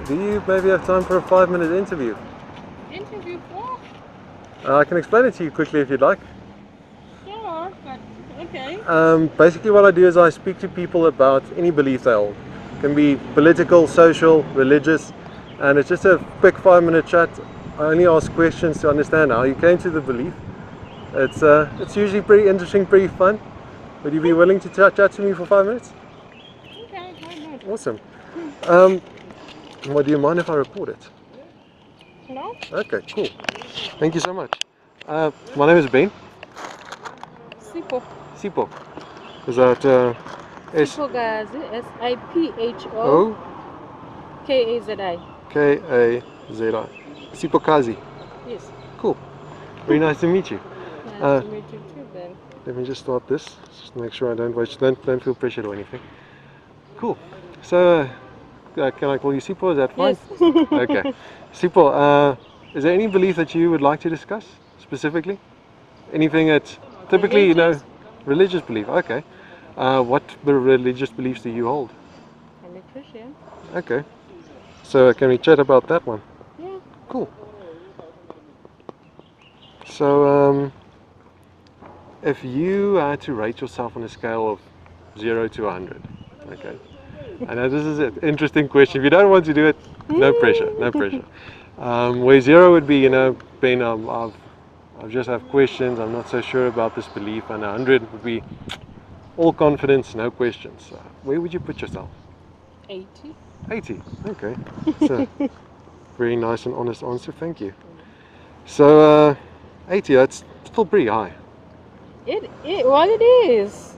do you maybe have time for a 5-minute interview? Interview for? I can explain it to you quickly if you'd like. Sure, but okay. Basically what I do is I speak to people about any belief they hold. It can be political, social, religious, and it's just a quick 5-minute chat. I only ask questions to understand how you came to the belief. It's usually pretty interesting, pretty fun. Would you be willing to chat to me for 5 minutes? Okay, why not? Awesome. Well, do you mind if I record it? No? Okay, cool. Thank you so much. My name is Ben. Sipho. Sipho. Is that Siphokazi, O Siphokazi. K-A-Z-I. Siphokazi. Yes. Cool. Very nice to meet you. Nice to meet you too, Ben. Let me just start this, just to make sure I don't feel pressured or anything. Cool. So, can I call you Sipho? Is that fine? Yes. Okay. Sipho, is there any belief that you would like to discuss specifically? Anything that typically, Religious. religious belief? Okay. What religious beliefs do you hold? I'm a Christian. Okay. So, can we chat about that one? Yeah. Cool. So, if you had to rate yourself on a scale of 0 to 100, okay. I know this is an interesting question. If you don't want to do it, no pressure, no pressure. Where 0 would be, Ben, I just have questions, I'm not so sure about this belief, and 100 would be all confidence, no questions. Where would you put yourself? 80. 80, okay. So, very nice and honest answer, thank you. So, 80, that's still pretty high. Well, it is.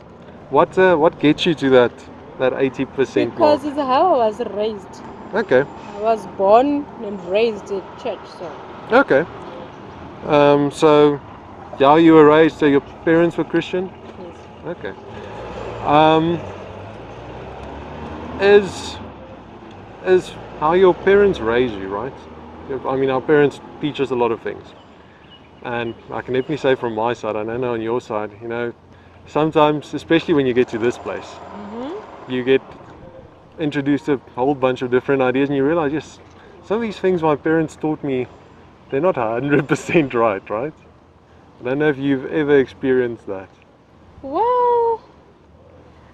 What gets you to that 80% Because mark? it's how I was raised. Okay, I was born and raised in church, so. okay. So, yeah, you were raised, so your parents were Christian? Yes. Okay. Is how your parents raise you, right? I mean, our parents teach us a lot of things. And I can definitely say from my side, I don't know on your side, sometimes, especially when you get to this place, you get introduced to a whole bunch of different ideas and you realize, yes, some of these things my parents taught me, they're not 100% right? I don't know if you've ever experienced that. Well,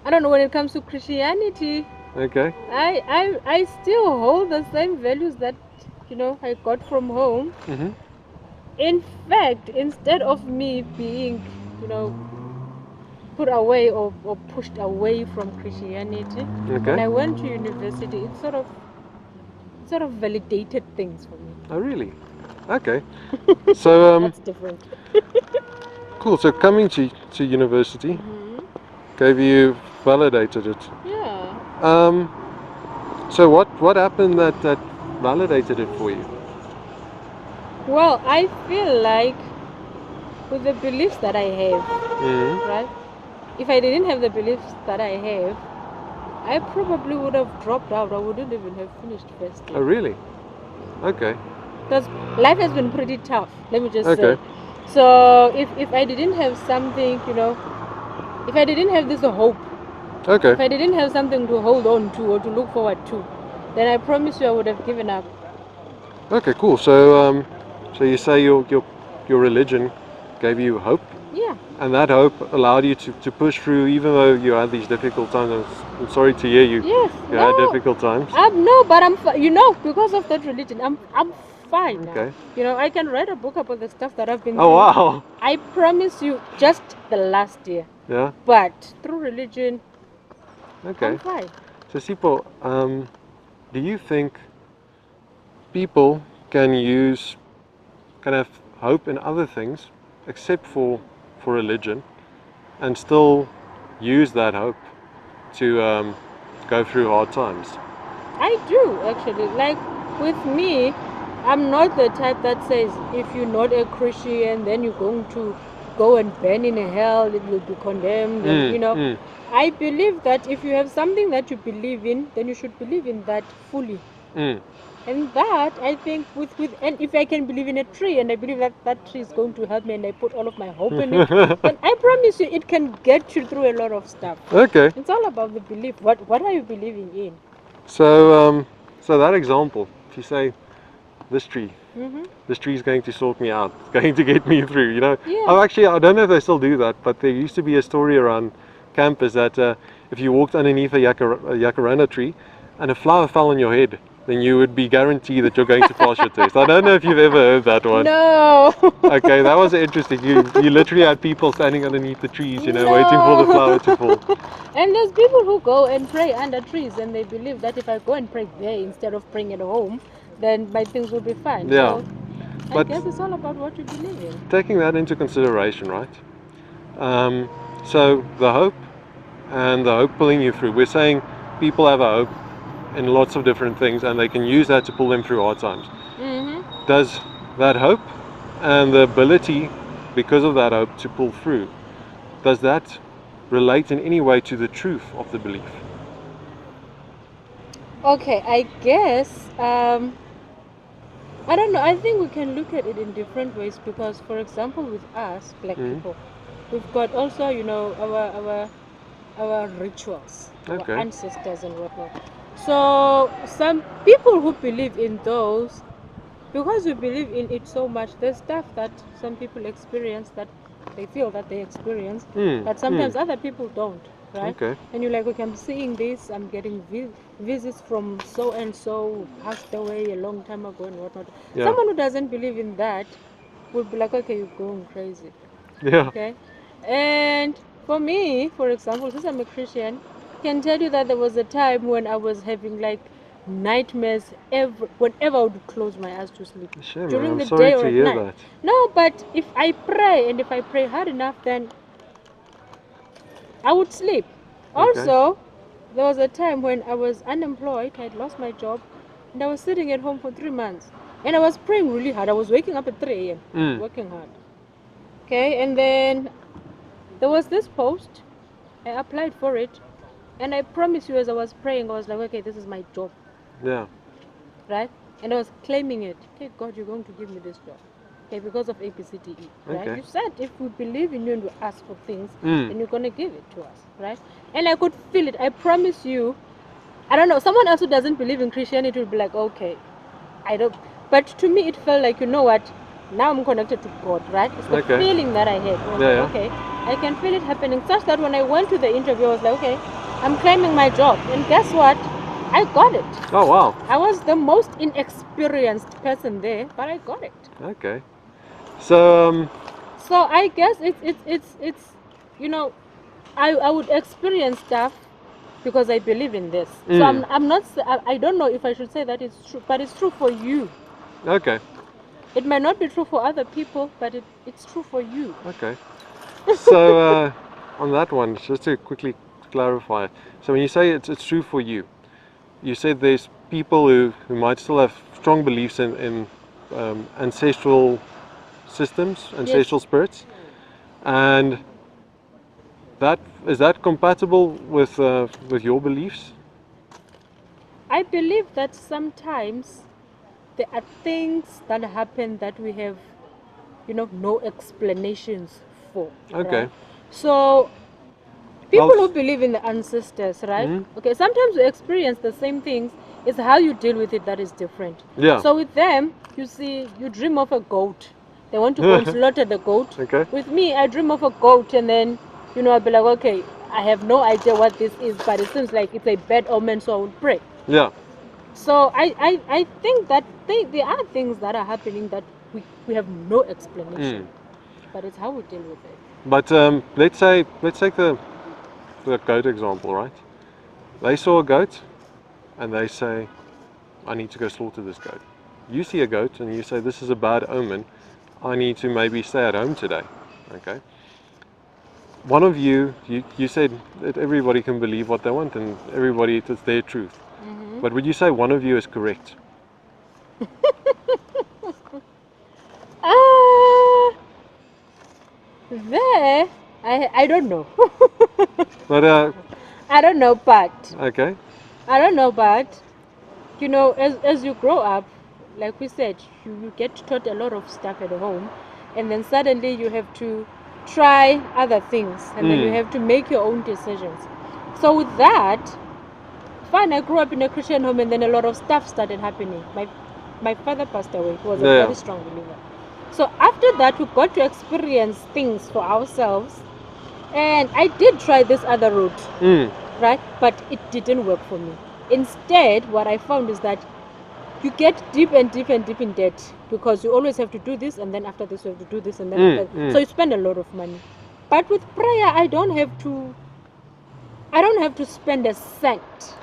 I don't know, when it comes to Christianity, Okay. I still hold the same values that, I got from home. Mm-hmm. In fact, instead of me being, put away or pushed away from Christianity, when Okay. I went to university, it sort of validated things for me. Oh, really? Okay. So, That's different. cool. So coming to university gave you validated it. Yeah. So what happened that validated it for you? Well, I feel like with the beliefs that I have, Mm-hmm. right? If I didn't have the beliefs that I have, I probably would have dropped out. I wouldn't even have finished first Oh, year. really? Okay. Because life has been pretty tough, let me just Okay. say. So if I didn't have something, if I didn't have this hope, if Okay. I didn't have something to hold on to or to look forward to, then I promise you I would have given up. Okay. Cool. So so you say your religion gave you hope, Yeah. and that hope allowed you to push through, even though you had these difficult times. I'm sorry to hear you. Yes. You had difficult times. No, but I'm because of that religion, I'm fine now. Okay. I can write a book about the stuff that I've been Oh, through. wow. I promise you, just the last year. Yeah. But through religion, Okay. I'm fine. So Sipho, do you think people can have hope in other things except for religion and still use that hope to go through hard times? I do actually. Like with me, I'm not the type that says if you're not a Christian, then you're going to go and burn in hell, it will be condemned. And, I believe that if you have something that you believe in, then you should believe in that fully. And that, I think, and if I can believe in a tree and I believe that that tree is going to help me and I put all of my hope in it, then I promise you it can get you through a lot of stuff. Okay. It's all about the belief. What are you believing in? So So that example, if you say, this tree is going to sort me out, it's going to get me through, you know. Yeah. Oh, actually, I don't know if they still do that, but there used to be a story around campus that if you walked underneath a jacaranda tree and a flower fell on your head, then you would be guaranteed that you're going to pass your test. I don't know if you've ever heard that one. No. Okay, that was interesting. You literally had people standing underneath the trees, you know, waiting for the flower to fall. And there's people who go and pray under trees, and they believe that if I go and pray there instead of praying at home, then my things will be fine. Yeah. So I But guess it's all about what you believe in. taking that into consideration, right? So the hope and the hope pulling you through. We're saying people have a hope in lots of different things, and they can use that to pull them through hard times. Does that hope and the ability, because of that hope, to pull through, does that relate in any way to the truth of the belief? Okay, I guess I don't know. I think we can look at it in different ways because, for example, with us black people, we've got also, you know, our rituals, Okay. our ancestors and whatnot. So some people who believe in those, because we believe in it so much, there's stuff that some people experience that they feel that they experience, but sometimes other people don't, right? Okay. And you're like, okay, I'm seeing this, I'm getting visits from so and so who passed away a long time ago and whatnot. Yeah. Someone who doesn't believe in that would be like, okay, you're going crazy. Yeah. Okay. And for me, for example, since I'm a Christian, I can tell you that there was a time when I was having like nightmares whenever I would close my eyes to sleep. Shame, During I'm the sorry day to or at hear night. that. No, but if I pray, and if I pray hard enough, then I would sleep. Okay. Also, there was a time when I was unemployed, I had lost my job, and I was sitting at home for 3 months. And I was praying really hard. I was waking up at 3 a.m., working hard. Okay, and then there was this post. I applied for it. And I promise you, as I was praying, I was like, okay, this is my job. Yeah. Right? And I was claiming it. Okay, God, you're going to give me this job. Okay, because of ABCDE. Right? Okay. You said if we believe in you and we ask for things, then you're going to give it to us. Right? And I could feel it. I promise you, I don't know, someone else who doesn't believe in Christianity will be like, okay, I don't. But to me, it felt like, you know what? Now I'm connected to God, right? It's the Okay. feeling that I had. I was Yeah, like, okay, I can feel it happening. Such that when I went to the interview, I was like, okay, I'm claiming my job. And guess what? I got it. Oh, wow. I was the most inexperienced person there, but I got it. Okay. So, So I guess it's you know, I would experience stuff because I believe in this. So I'm not, I don't know if I should say that it's true, but it's true for you. okay. It might not be true for other people, but it's true for you. Okay. So, on that one, just to quickly clarify. So when you say it's true for you, you said there's people who might still have strong beliefs in ancestral systems, ancestral spirits, and is that compatible with your beliefs? I believe that sometimes there are things that happen that we have, you know, no explanations for. Okay. Right? So people who believe in the ancestors, right? Okay, sometimes we experience the same things. It's how you deal with it that is different. Yeah. So with them, you see, you dream of a goat. They want to go and slaughter the goat. Okay. With me, I dream of a goat, and then, you know, I'll be like, okay, I have no idea what this is, but it seems like it's a bad omen, so I would pray. Yeah. So I think that there are things that are happening that we have no explanation, but it's how we deal with it. But let's take the goat example, right? They saw a goat, and they say, I need to go slaughter this goat. You see a goat, and you say, this is a bad omen. I need to maybe stay at home today. Okay. One of you said that everybody can believe what they want, and everybody, it's their truth. But would you say one of you is correct? There, I don't know. But I don't know, but okay. I don't know, but you know, as you grow up, like we said, you get taught a lot of stuff at home, and then suddenly you have to try other things, and then you have to make your own decisions. So with that, fine. I grew up in a Christian home, and then a lot of stuff started happening. My father passed away. He was a very strong believer. So after that, we got to experience things for ourselves. And I did try this other route, right? But it didn't work for me. Instead, what I found is that you get deep and deep and deep in debt because you always have to do this, and then after this you have to do this, and then so you spend a lot of money. But with prayer, I don't have to spend a cent.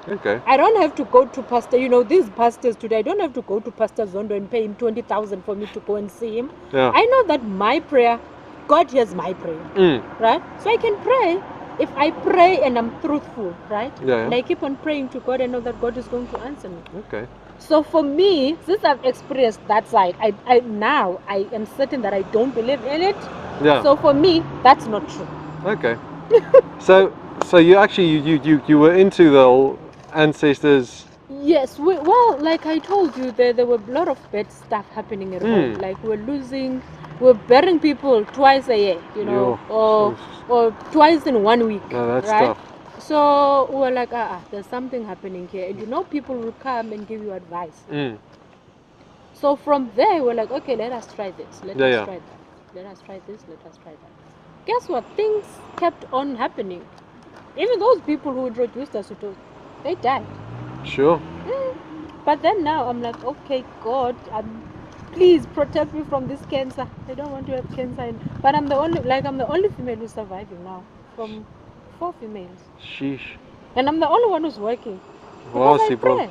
Okay. I don't have to go to pastor. These pastors today, I don't have to go to Pastor Zondo and pay him 20,000 for me to go and see him. Yeah. I know that my prayer, God hears my prayer, right? So I can pray. If I pray and I'm truthful, right? Yeah. And I keep on praying to God, I know that God is going to answer me. Okay. So for me, since I've experienced that side, I now am certain that I don't believe in it. Yeah. So for me, that's not true. Okay. So you actually you were into the whole ancestors. Yes, well, like I told you, there were a lot of bad stuff happening at home. Like we're burying people twice a year, or twice in 1 week. No, that's right? tough. So we're like, there's something happening here, and people will come and give you advice. So from there, we're like, okay, let us try this. Let us try that. Let us try this. Let us try that. Guess what? Things kept on happening. Even those people who introduced us to it, they died. Sure. But then now I'm like, okay, God, please protect me from this cancer. I don't want to have cancer. But I'm the only female who's surviving now from 4 females. Sheesh. And I'm the only one who's working. Wow, Because I Sipho. pray.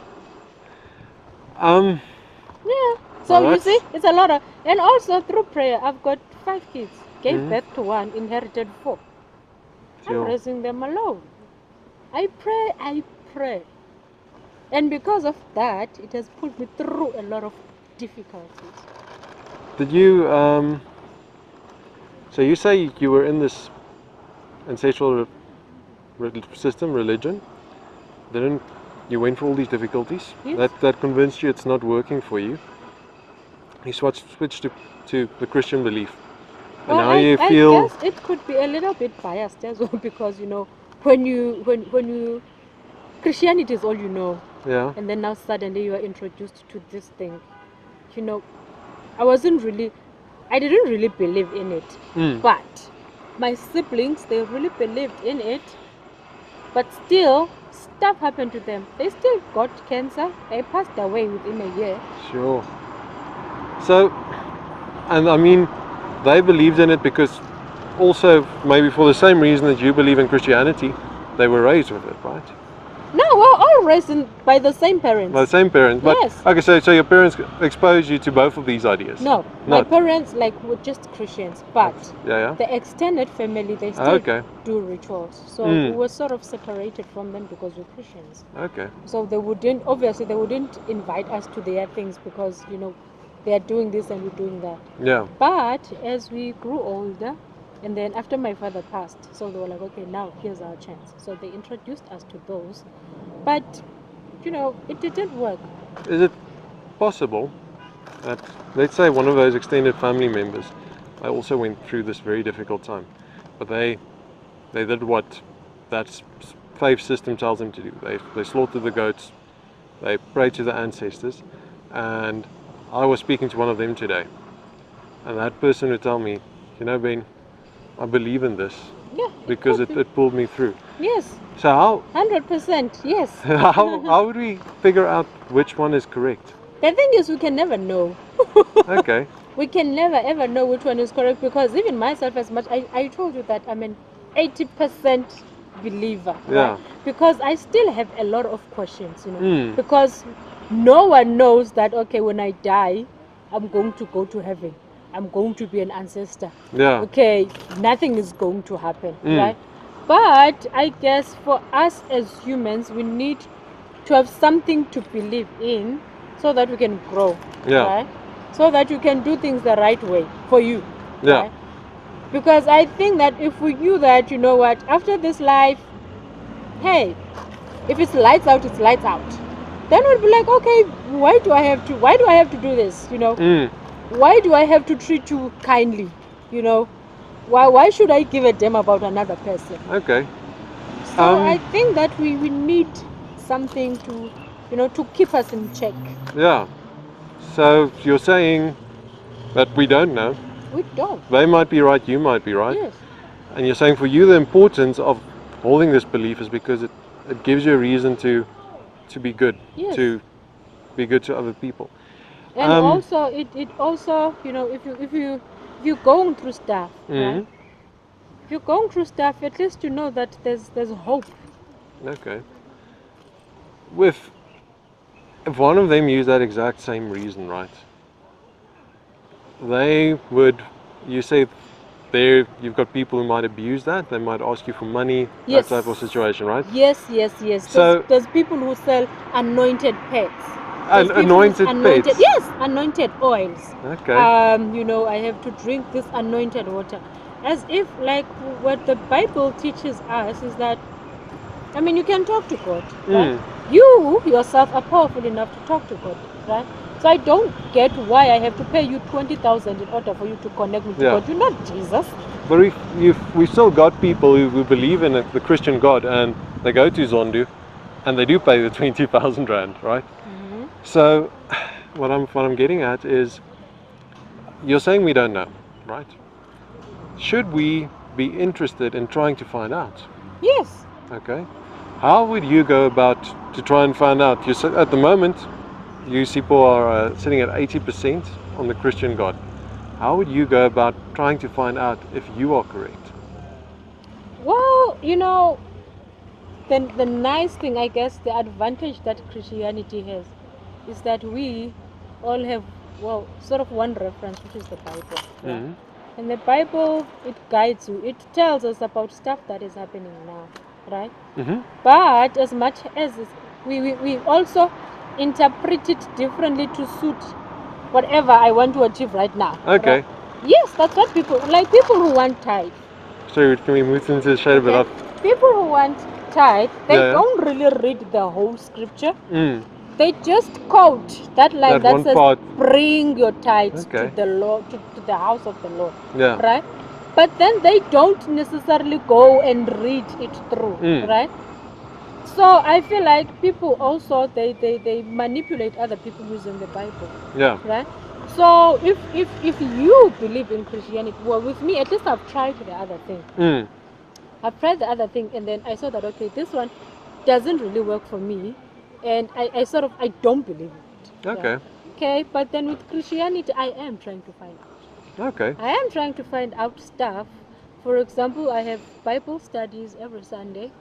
Yeah. So Well, you see, it's a lot of, and also through prayer, I've got 5 kids. Gave birth to 1, inherited 4. Sure. I'm raising them alone. I pray. And because of that, it has put me through a lot of difficulties. Did you so you say you were in this ancestral system, religion, didn't you went through all these difficulties? Yes. That convinced you it's not working for you. You switched to the Christian belief. And Well, now you I feel guess it could be a little bit biased as well because when you Christianity is all you know, yeah. and then now suddenly you are introduced to this thing. I didn't really believe in it, but my siblings, they really believed in it, but still stuff happened to them. They still got cancer. They passed away within a year. Sure. So, and I mean, they believed in it because also maybe for the same reason that you believe in Christianity, they were raised with it, right? No, we're all raised by the same parents. By the same parents. But, yes. Okay, so your parents exposed you to both of these ideas? No, my parents were just Christians, but the extended family, they still do rituals. So we were sort of separated from them because we're Christians. Okay. So they wouldn't invite us to their things because they are doing this and we're doing that. Yeah. But as we grew older, and then after my father passed, so they were like, okay, now here's our chance. So they introduced us to those. But, it didn't work. Is it possible that, let's say, one of those extended family members, they also went through this very difficult time, but they did what that faith system tells them to do. They slaughtered the goats, they prayed to the ancestors, and I was speaking to one of them today, and that person would tell me, Ben, I believe in this because it pulled me through. Yes. So how 100%, yes. how would we figure out which one is correct? The thing is, we can never know. Okay. We can never ever know which one is correct because even myself, as much I told you that I'm an 80% believer. Yeah. Right? Because I still have a lot of questions, because no one knows that when I die, I'm going to go to heaven. I'm going to be an ancestor. Yeah. Okay, nothing is going to happen, right? But I guess for us as humans, we need to have something to believe in so that we can grow, right? So that you can do things the right way for you. Yeah. Right? Because I think that if we knew that, after this life, hey, if it's lights out, it's lights out. Then we'd be like, okay, why do I have to do this? Why do I have to treat you kindly? Why should I give a damn about another person? Okay. So I think that we need something to, to keep us in check. Yeah. So you're saying that we don't know. We don't. They might be right, you might be right. Yes. And you're saying for you the importance of holding this belief is because it gives you a reason to be good, Yes. to be good to other people. And also, it also, if you're going through stuff, right? If you're going through stuff, at least you know that there's hope. Okay. If one of them used that exact same reason, right? They would, you say, there you've got people who might abuse that. They might ask you for money, Yes. that type of situation, right? Yes. So there's people who sell anointed pets. anointed pets. Yes, anointed oils. Okay. I have to drink this anointed water, as if like what the Bible teaches us is that, I mean, you can talk to God, right? You yourself are powerful enough to talk to God, right? So I don't get why I have to pay you 20,000 in order for you to connect me to God. You're not Jesus. But we've still got people who believe in the Christian God, and they go to Zondu, and they do pay the 20,000 rand, right? So what I'm getting at is, you're saying we don't know, right? Should we be interested in trying to find out? Yes. Okay. How would you go about to try and find out? You said at the moment, you Sipho are sitting at 80% on the Christian God. How would you go about trying to find out if you are correct? Well, the nice thing, I guess, the advantage that Christianity has is that we all have, well, sort of one reference, which is the Bible. Right? And the Bible, it guides you. It tells us about stuff that is happening now, right? But as much as we also interpret it differently to suit whatever I want to achieve right now. Okay. Right? Yes, that's what people who want tithe. So can we move into the shade of it up? People who want tithe, they don't really read the whole scripture. They just quote that line that says, part. Bring your tithes to the Lord, to the house of the Lord. Yeah. Right? But then they don't necessarily go and read it through. Right? So I feel like people also they manipulate other people using the Bible. Yeah. Right? So if you believe in Christianity, well, with me, at least I've tried the other thing. I've tried the other thing, and then I saw that, okay, this one doesn't really work for me, and I don't believe it. Okay. Yeah. Okay, but then with Christianity, I am trying to find out. Okay. I am trying to find out stuff. For example, I have Bible studies every Sunday.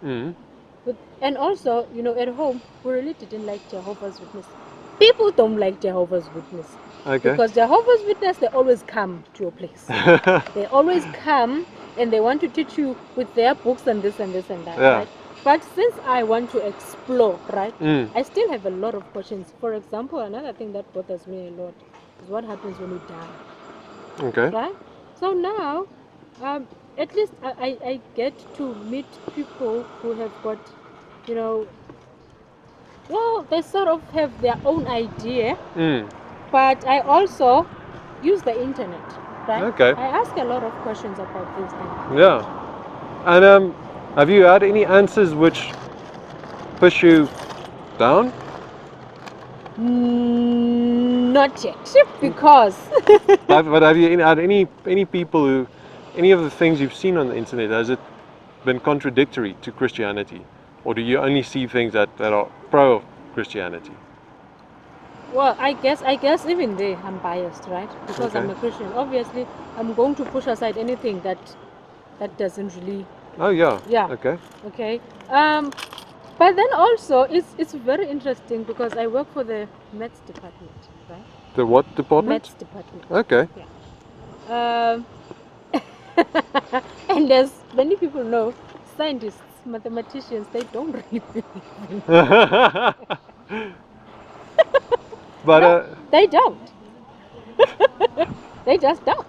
And also, at home, we really didn't like Jehovah's Witness. People don't like Jehovah's Witness. Okay. Because Jehovah's Witness, they always come to your place. They always come and they want to teach you with their books and this and this and that. Yeah. Right? But since I want to explore, right, I still have a lot of questions. For example, another thing that bothers me a lot is what happens when you die. Okay. Right? So now, at least I get to meet people who have got, well, they sort of have their own idea, but I also use the internet, right? Okay. I ask a lot of questions about these things. Yeah. And have you had any answers which push you down? Not yet, because... but have you had any people who, any of the things you've seen on the internet, has it been contradictory to Christianity? Or do you only see things that are pro Christianity? Well, I guess even there I'm biased, right? Because I'm a Christian. Obviously, I'm going to push aside anything that doesn't really... Oh, yeah. Yeah. Okay. Okay. But then also, it's very interesting because I work for the Mets department, right? The what department? Mets department. Okay. Yeah. And as many people know, scientists, mathematicians, they don't really believe in But no, they don't. They just don't.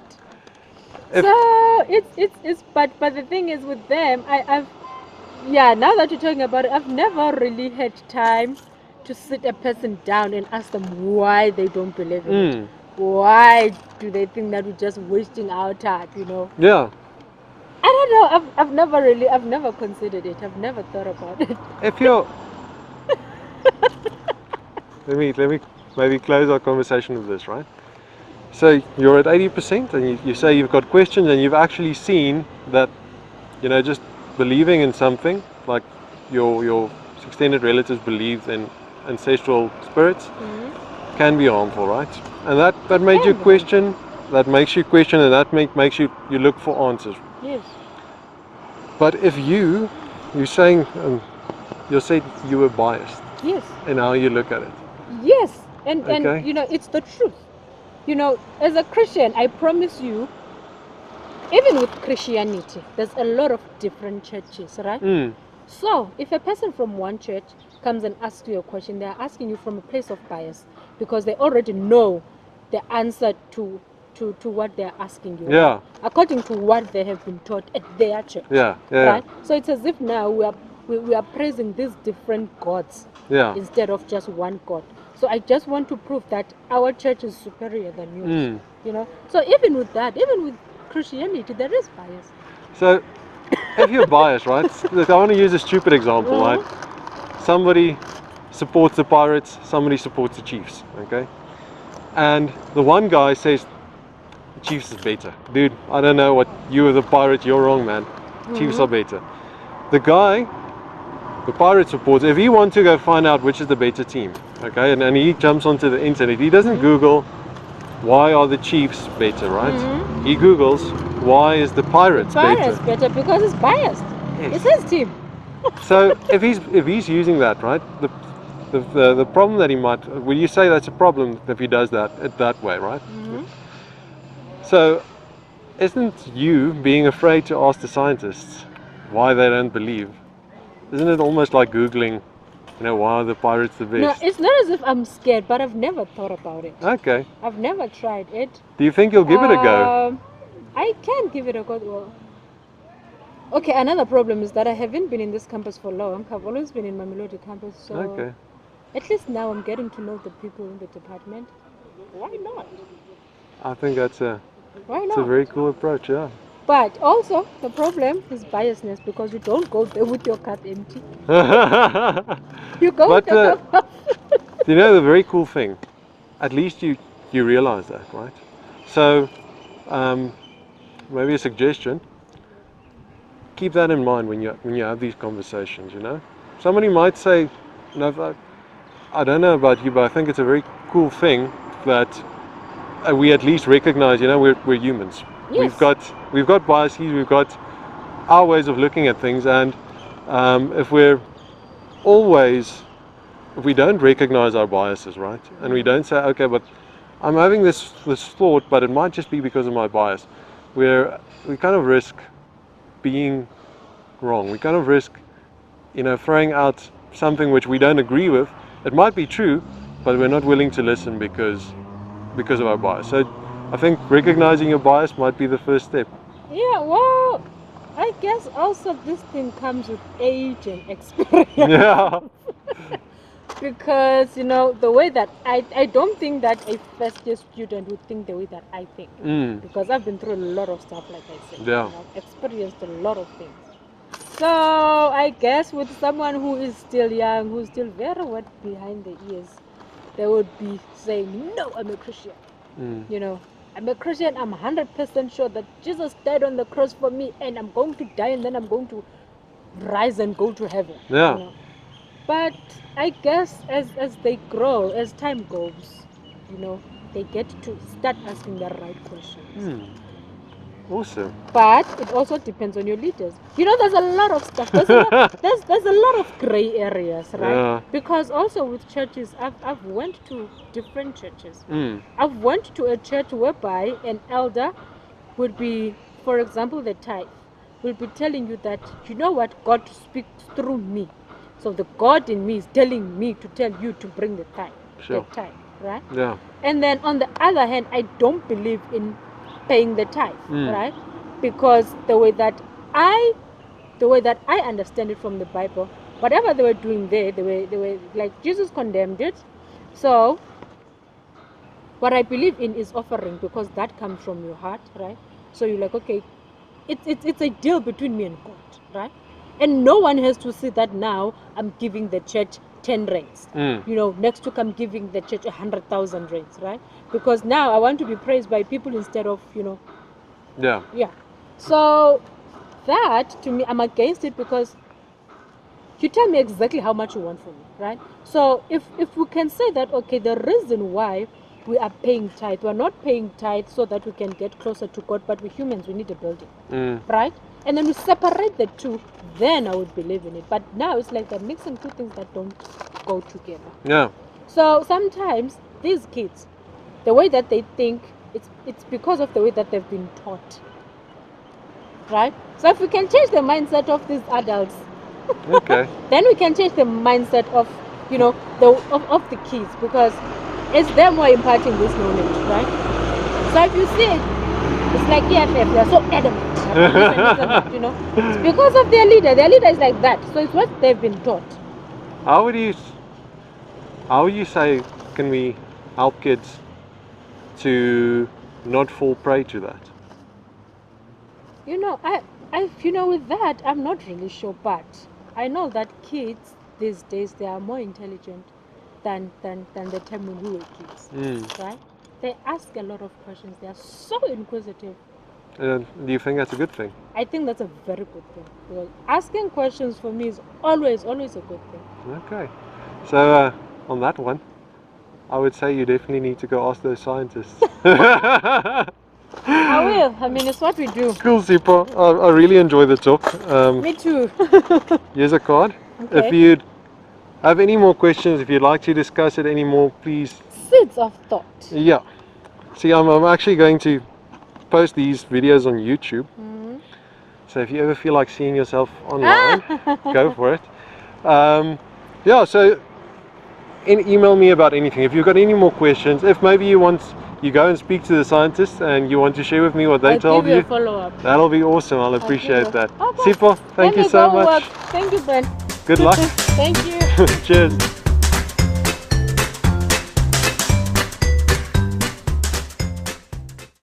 So it's but the thing is with them, I've now that you're talking about it, I've never really had time to sit a person down and ask them why they don't believe in it. Why do they think that we're just wasting our time, Yeah. I don't know. I've never considered it. I've never thought about it. let me maybe close our conversation with this, right? So you're at 80% and you say you've got questions and you've actually seen that, just believing in something, like your extended relatives believe in ancestral spirits, can be harmful, right? And that made you question, that makes you question, and that makes you look for answers. Yes. But if you're saying, you said you were biased. Yes. In how you look at it. Yes. And Okay. it's the truth. As a Christian, I promise you, even with Christianity, there's a lot of different churches, right? So, if a person from one church comes and asks you a question, they're asking you from a place of bias because they already know the answer to what they're asking you. Yeah. According to what they have been taught at their church. Yeah. Right? So it's as if now we are praising these different gods instead of just one God. So I just want to prove that our church is superior than yours. So even with that, even with Christianity, there is bias. So if you're biased, right? Look, I want to use a stupid example, right? Somebody supports the Pirates, somebody supports the Chiefs, okay? And the one guy says the Chiefs is better. Dude, I don't know what you are the Pirates, you're wrong, man. Chiefs are better. The Pirate supporter, if he wants to go find out which is the better team, okay, and he jumps onto the internet, he doesn't Google why are the Chiefs better, right? He Googles why is the Pirates better because it's biased. Yes. It's his team. So if he's using that, right, the problem that he might, will you say that's a problem if he does that way, right? So isn't you being afraid to ask the scientists why they don't believe? Isn't it almost like Googling, why are the Pirates the best? No, it's not as if I'm scared, but I've never thought about it. Okay. I've never tried it. Do you think you'll give it a go? I can give it a go. Well, okay, another problem is that I haven't been in this campus for long. I've always been in Mamelodi campus, so at least now I'm getting to know the people in the department. Why not? I think that's Why not? It's a very cool approach, yeah. But also, the problem is biasness because you don't go there with your cup empty. You go with your cup. The very cool thing, at least you realize that, right? So, maybe a suggestion, keep that in mind when you have these conversations, Somebody might say, I don't know about you, but I think it's a very cool thing that we at least recognize, we're humans. Yes. We've got biases, we've got our ways of looking at things, and if we don't recognize our biases, right, and we don't say, okay, but I'm having this thought, but it might just be because of my bias, we kind of risk being wrong. We kind of risk, throwing out something which we don't agree with. It might be true, but we're not willing to listen because of our bias. So I think recognizing your bias might be the first step. Yeah, well, I guess also this thing comes with age and experience. Yeah. Because, the way that I don't think that a first year student would think the way that I think. Because I've been through a lot of stuff, like I said. Yeah. I've experienced a lot of things. So I guess with someone who is still young, who's still very wet behind the ears, they would be saying, no, I'm a Christian. I'm a Christian, I'm 100% sure that Jesus died on the cross for me, and I'm going to die and then I'm going to rise and go to heaven. Yeah. But I guess as they grow, as time goes, they get to start asking the right questions. Awesome. But it also depends on your leaders. There's a lot of stuff. There's a lot of gray areas, right? Yeah. Because also with churches, I've went to different churches. I've went to a church whereby an elder would be, for example, the tithe, will be telling you that, what, God speaks through me. So the God in me is telling me to tell you to bring the tithe. Sure. The tithe, right? Yeah. And then on the other hand, I don't believe in paying the tithe, right? Because the way that I understand it from the Bible, whatever they were doing there, they were like Jesus condemned it. So what I believe in is offering, because that comes from your heart, right? So you're like, okay, it's a deal between me and God, right? And no one has to see that now I'm giving the church 10 rands, you know, next week I'm giving the church 100,000 rands, right? Because now I want to be praised by people instead of, you know. Yeah. So that, to me, I'm against it, because you tell me exactly how much you want from me, right? So if we can say that, okay, the reason why we are paying tithe, we're not paying tithe so that we can get closer to God, but we're humans, we need a building, right? And then we separate the two, then I would believe in it. But now it's like they're mixing two things that don't go together. Yeah. So sometimes these kids, the way that they think, it's because of the way that they've been taught, right? So if we can change the mindset of these adults, Okay. then we can change the mindset of, you know, of the kids, because it's them who are imparting this knowledge, right? So if you see it, it's like EFF, they're so adamant, you know, it's because of their leader. Their leader is like that, so it's what they've been taught. How would you say, can we help kids to not fall prey to that? You know, with that, I'm not really sure, but I know that kids these days, they are more intelligent than the time when we were kids, right? They ask a lot of questions. They are so inquisitive. Do you think that's a good thing? I think that's a very good thing, because asking questions for me is always a good thing. Okay. So on that one, I would say you definitely need to go ask those scientists. I will. I mean, it's what we do. Cool, Sipho. I really enjoy the talk. Me too. Here's a card. Okay. If you'd have any more questions, if you'd like to discuss it anymore, please. Seeds of thought. Yeah. See, I'm actually going to post these videos on YouTube. So if you ever feel like seeing yourself online, go for it. Yeah, so email me about anything. If you've got any more questions, if maybe you go and speak to the scientists and you want to share with me what they told you, follow-up. That'll be awesome. I'll appreciate that. Okay. Sipho, thank you so much. Thank you, Ben. Good luck. Thank you. Cheers.